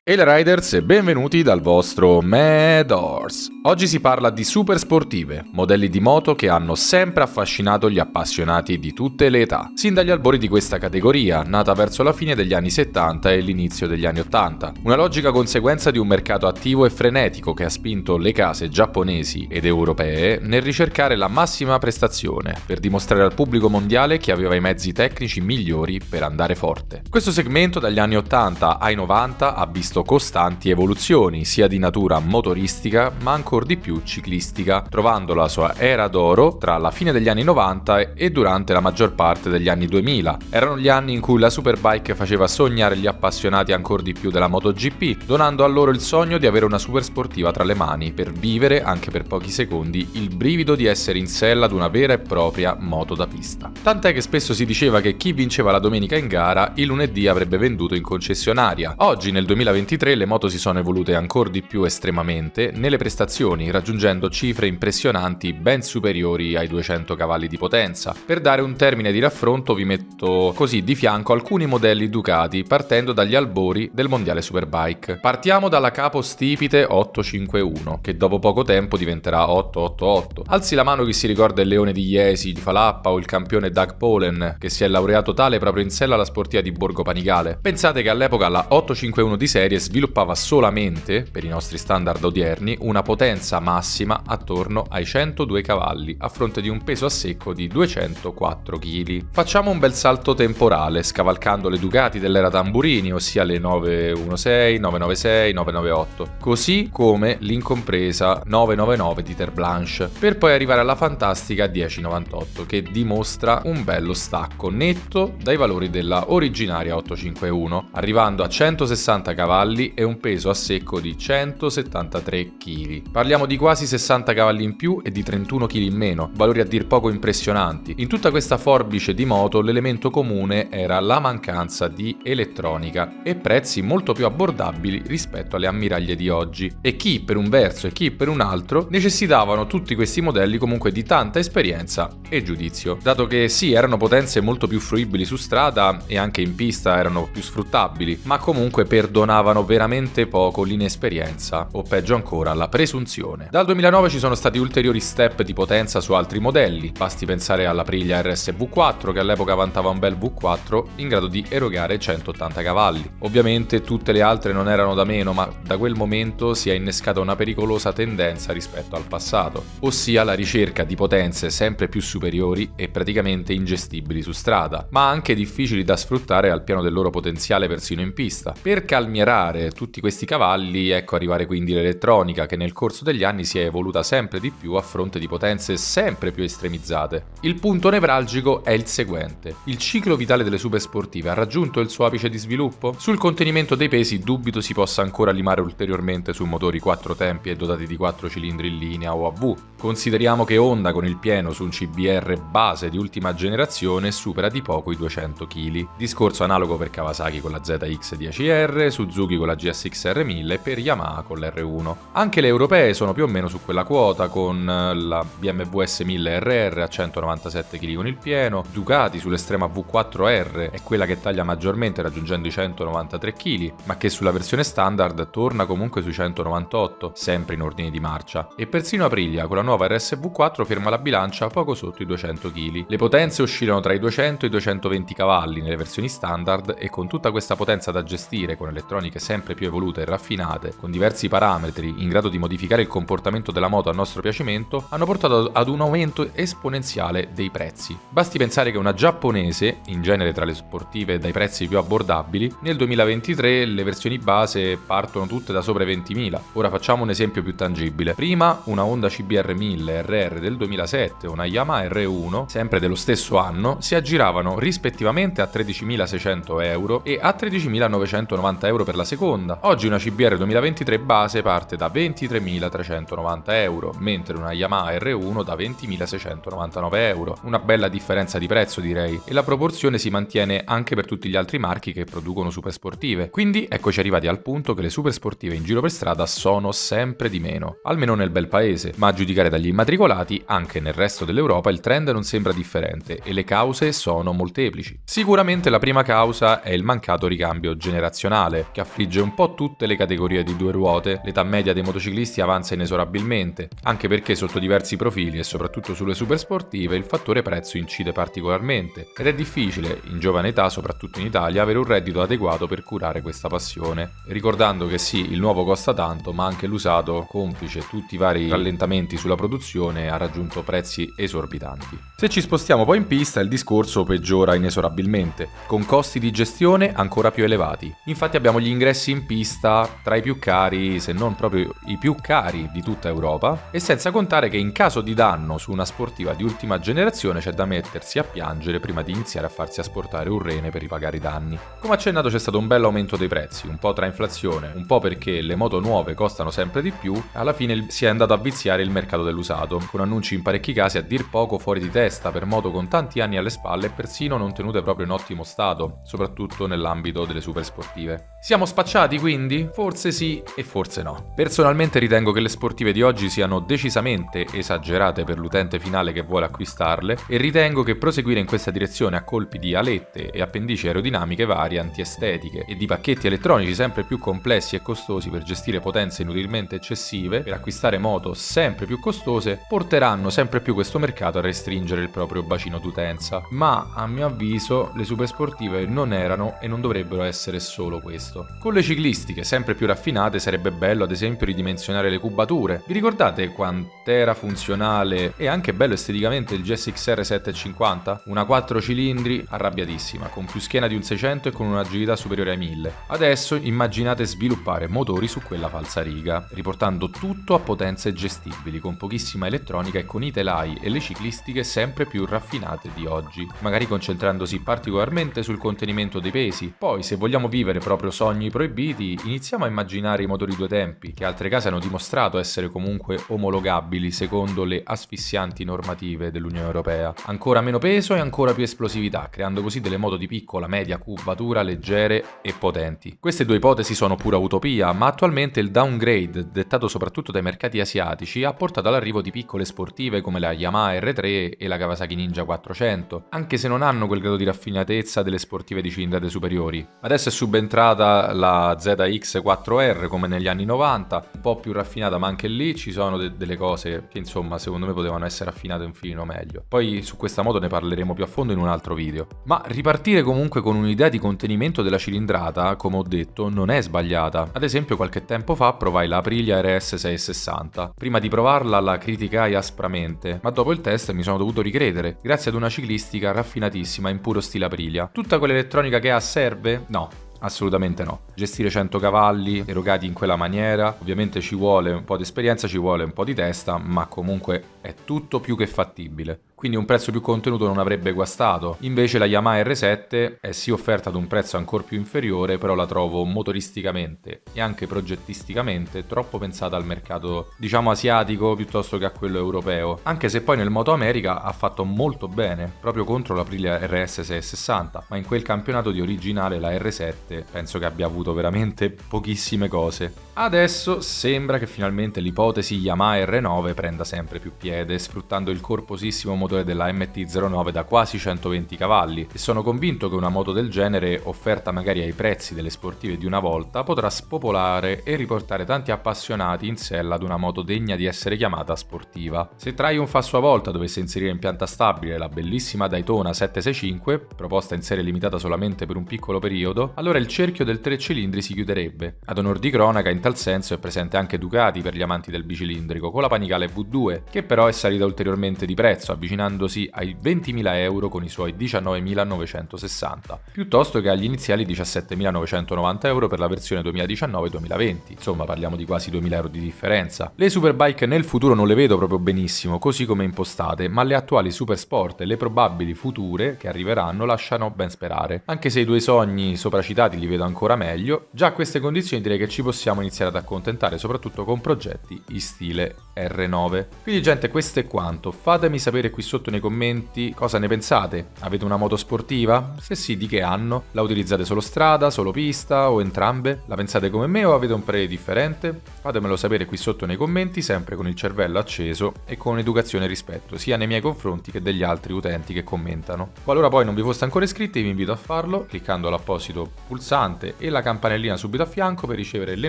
Hail Riders e benvenuti dal vostro Mad Horse. Oggi si parla di super sportive, modelli di moto che hanno sempre affascinato gli appassionati di tutte le età, sin dagli albori di questa categoria, nata verso la fine degli anni 70 e l'inizio degli anni 80. Una logica conseguenza di un mercato attivo e frenetico che ha spinto le case giapponesi ed europee nel ricercare la massima prestazione, per dimostrare al pubblico mondiale che aveva i mezzi tecnici migliori per andare forte. Questo segmento dagli anni 80 ai 90 ha visto costanti evoluzioni, sia di natura motoristica ma ancor di più ciclistica, trovando la sua era d'oro tra la fine degli anni 90 e durante la maggior parte degli anni 2000. Erano gli anni in cui la superbike faceva sognare gli appassionati ancor di più della MotoGP, donando a loro il sogno di avere una super sportiva tra le mani per vivere, anche per pochi secondi, il brivido di essere in sella ad una vera e propria moto da pista. Tant'è che spesso si diceva che chi vinceva la domenica in gara il lunedì avrebbe venduto in concessionaria. Oggi, nel 2023, le moto si sono evolute ancora di più estremamente nelle prestazioni, raggiungendo cifre impressionanti ben superiori ai 200 cavalli di potenza. Per dare un termine di raffronto vi metto così di fianco alcuni modelli Ducati partendo dagli albori del mondiale Superbike. Partiamo dalla capo stipite 851, che dopo poco tempo diventerà 888. Alzi la mano chi si ricorda il leone di Jesi, di Falappa o il campione Doug Polen, che si è laureato tale proprio in sella alla sportiva di Borgo Panigale. Pensate che all'epoca la 851 di serie sviluppava solamente, per i nostri standard odierni, una potenza massima attorno ai 102 cavalli, a fronte di un peso a secco di 204 kg. Facciamo un bel salto temporale, scavalcando le Ducati dell'era Tamburini, ossia le 916, 996, 998, così come l'incompresa 999 di Terre Blanche, per poi arrivare alla fantastica 1098, che dimostra un bello stacco netto dai valori della originaria 851, arrivando a 160 cavalli e un peso a secco di 173 kg. Parliamo di quasi 60 cavalli in più e di 31 kg in meno, valori a dir poco impressionanti. In tutta questa forbice di moto l'elemento comune era la mancanza di elettronica e prezzi molto più abbordabili rispetto alle ammiraglie di oggi. E chi per un verso e chi per un altro necessitavano tutti questi modelli comunque di tanta esperienza e giudizio, dato che sì, erano potenze molto più fruibili su strada e anche in pista erano più sfruttabili, ma comunque perdonavano veramente poco l'inesperienza o peggio ancora la presunzione. Dal 2009 ci sono stati ulteriori step di potenza su altri modelli, basti pensare all'Aprilia RS V4 che all'epoca vantava un bel V4 in grado di erogare 180 cavalli. Ovviamente tutte le altre non erano da meno, ma da quel momento si è innescata una pericolosa tendenza rispetto al passato, ossia la ricerca di potenze sempre più superiori e praticamente ingestibili su strada, ma anche difficili da sfruttare al piano del loro potenziale persino in pista. Per calmierare tutti questi cavalli, ecco arrivare quindi l'elettronica, che nel corso degli anni si è evoluta sempre di più a fronte di potenze sempre più estremizzate. Il punto nevralgico è il seguente: il ciclo vitale delle super sportive ha raggiunto il suo apice di sviluppo? Sul contenimento dei pesi dubito si possa ancora limare ulteriormente su motori 4 tempi e dotati di 4 cilindri in linea o a V. Consideriamo che Honda con il pieno su un CBR base di ultima generazione supera di poco i 200 kg. Discorso analogo per Kawasaki con la ZX10R, Suzuki con la GSX-R 1000 e per Yamaha con l'R1. Anche le europee sono più o meno su quella quota, con la BMW S1000 RR a 197 kg con il pieno, Ducati sull'estrema V4R è quella che taglia maggiormente raggiungendo i 193 kg, ma che sulla versione standard torna comunque sui 198, sempre in ordine di marcia, e persino Aprilia con la nuova RS V4 ferma la bilancia poco sotto i 200 kg. Le potenze oscillano tra i 200 e i 220 cavalli nelle versioni standard, e con tutta questa potenza da gestire con elettroniche sempre più evolute e raffinate, con diversi parametri in grado di modificare il comportamento della moto a nostro piacimento, hanno portato ad un aumento esponenziale dei prezzi. Basti pensare che una giapponese, in genere tra le sportive dai prezzi più abbordabili, nel 2023 le versioni base partono tutte da sopra i 20.000. Ora facciamo un esempio più tangibile. Prima una Honda CBR 1000 RR del 2007 e una Yamaha R1, sempre dello stesso anno, si aggiravano rispettivamente a 13.600 euro e a 13.990 euro per la seconda. Oggi una CBR 2023 base parte da 23.390 euro, mentre una Yamaha R1 da 20.699 euro. Una bella differenza di prezzo, direi, e la proporzione si mantiene anche per tutti gli altri marchi che producono super sportive. Quindi eccoci arrivati al punto che le super sportive in giro per strada sono sempre di meno, almeno nel bel paese, ma a giudicare dagli immatricolati anche nel resto dell'Europa il trend non sembra differente e le cause sono molteplici. Sicuramente la prima causa è il mancato ricambio generazionale, che ha affligge un po' tutte le categorie di due ruote. L'età media dei motociclisti avanza inesorabilmente, anche perché sotto diversi profili e soprattutto sulle supersportive il fattore prezzo incide particolarmente ed è difficile, in giovane età, soprattutto in Italia, avere un reddito adeguato per curare questa passione. Ricordando che sì, il nuovo costa tanto, ma anche l'usato, complice tutti i vari rallentamenti sulla produzione, ha raggiunto prezzi esorbitanti. Se ci spostiamo poi in pista, il discorso peggiora inesorabilmente, con costi di gestione ancora più elevati. Infatti abbiamo gli ingressi in pista tra i più cari, se non proprio i più cari di tutta Europa, e senza contare che in caso di danno su una sportiva di ultima generazione c'è da mettersi a piangere prima di iniziare a farsi asportare un rene per ripagare i danni. Come accennato c'è stato un bel aumento dei prezzi, un po' tra inflazione, un po' perché le moto nuove costano sempre di più, alla fine si è andato a viziare il mercato dell'usato, con annunci in parecchi casi a dir poco fuori di testa per moto con tanti anni alle spalle e persino non tenute proprio in ottimo stato, soprattutto nell'ambito delle supersportive. Siamo spacciati quindi? Forse sì e forse no. Personalmente ritengo che le sportive di oggi siano decisamente esagerate per l'utente finale che vuole acquistarle e ritengo che proseguire in questa direzione a colpi di alette e appendici aerodinamiche varie, antiestetiche e di pacchetti elettronici sempre più complessi e costosi per gestire potenze inutilmente eccessive, per acquistare moto sempre più costose, porteranno sempre più questo mercato a restringere il proprio bacino d'utenza. Ma a mio avviso le supersportive non erano e non dovrebbero essere solo questo. Con le ciclistiche sempre più raffinate sarebbe bello ad esempio ridimensionare le cubature. Vi ricordate quant'era funzionale e anche bello esteticamente il GSX-R 750? Una 4 cilindri arrabbiatissima, con più schiena di un 600 e con un'agilità superiore ai 1000. Adesso immaginate sviluppare motori su quella falsariga, riportando tutto a potenze gestibili, con pochissima elettronica e con i telai e le ciclistiche sempre più raffinate di oggi, magari concentrandosi particolarmente sul contenimento dei pesi. Poi, se vogliamo vivere proprio sogni proibiti, iniziamo a immaginare i motori due tempi, che altre case hanno dimostrato essere comunque omologabili secondo le asfissianti normative dell'Unione Europea. Ancora meno peso e ancora più esplosività, creando così delle moto di piccola, media cubatura, leggere e potenti. Queste due ipotesi sono pura utopia, ma attualmente il downgrade, dettato soprattutto dai mercati asiatici, ha portato all'arrivo di piccole sportive come la Yamaha R3 e la Kawasaki Ninja 400, anche se non hanno quel grado di raffinatezza delle sportive di cilindrate superiori. Adesso è subentrata la ZX4R come negli anni 90, un po' più raffinata, ma anche lì ci sono delle cose che insomma secondo me potevano essere affinate un filino meglio. Poi su questa moto ne parleremo più a fondo in un altro video. Ma ripartire comunque con un'idea di contenimento della cilindrata, come ho detto, non è sbagliata. Ad esempio qualche tempo fa provai la Aprilia RS 660. Prima di provarla la criticai aspramente, ma dopo il test mi sono dovuto ricredere, grazie ad una ciclistica raffinatissima in puro stile Aprilia. Tutta quell'elettronica che ha serve? No. Assolutamente no. Gestire 100 cavalli erogati in quella maniera, ovviamente ci vuole un po' di esperienza, ci vuole un po' di testa, ma comunque è tutto più che fattibile. Quindi un prezzo più contenuto non avrebbe guastato. Invece la Yamaha R7 è sì offerta ad un prezzo ancora più inferiore, però la trovo motoristicamente e anche progettisticamente troppo pensata al mercato, diciamo, asiatico piuttosto che a quello europeo. Anche se poi nel Moto America ha fatto molto bene, proprio contro l'Aprilia RS 660, ma in quel campionato di originale la R7 penso che abbia avuto veramente pochissime cose. Adesso sembra che finalmente l'ipotesi Yamaha R9 prenda sempre più piede, sfruttando il corposissimo motore della MT-09 da quasi 120 cavalli, e sono convinto che una moto del genere, offerta magari ai prezzi delle sportive di una volta, potrà spopolare e riportare tanti appassionati in sella ad una moto degna di essere chiamata sportiva. Se Triumph a sua volta dovesse inserire in pianta stabile la bellissima Daytona 765, proposta in serie limitata solamente per un piccolo periodo, allora il cerchio del 3 cilindri si chiuderebbe. Ad onor di cronaca, in tal senso è presente anche Ducati per gli amanti del bicilindrico, con la Panigale V2, che però è salita ulteriormente di prezzo, avvicinandosi ai 20.000 euro con i suoi 19.960, piuttosto che agli iniziali 17.990 euro per la versione 2019-2020. Insomma, parliamo di quasi 2.000 euro di differenza. Le superbike nel futuro non le vedo proprio benissimo, così come impostate, ma le attuali supersport e le probabili future che arriveranno lasciano ben sperare. Anche se i due sogni sopracitati li vedo ancora meglio, già a queste condizioni direi che ci possiamo iniziare ad accontentare, soprattutto con progetti in stile R9. Quindi gente, questo è quanto. Fatemi sapere qui sotto nei commenti cosa ne pensate. Avete una moto sportiva? Se sì, di che anno? La utilizzate solo strada, solo pista o entrambe? La pensate come me o avete un parere differente? Fatemelo sapere qui sotto nei commenti, sempre con il cervello acceso e con educazione e rispetto, sia nei miei confronti che degli altri utenti che commentano. Qualora poi non vi foste ancora iscritti, vi invito a farlo cliccando l'apposito pulsante e la campanellina subito a fianco per ricevere le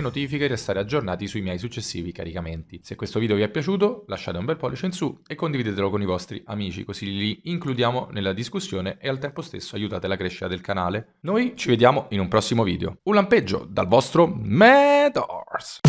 notifiche e restare aggiornati sui miei successivi caricamenti. Se questo video vi è piaciuto, lasciate un bel pollice in su e condividetelo con i vostri amici, così li includiamo nella discussione e al tempo stesso aiutate la crescita del canale. Noi ci vediamo in un prossimo video. Un lampeggio dal vostro Medors!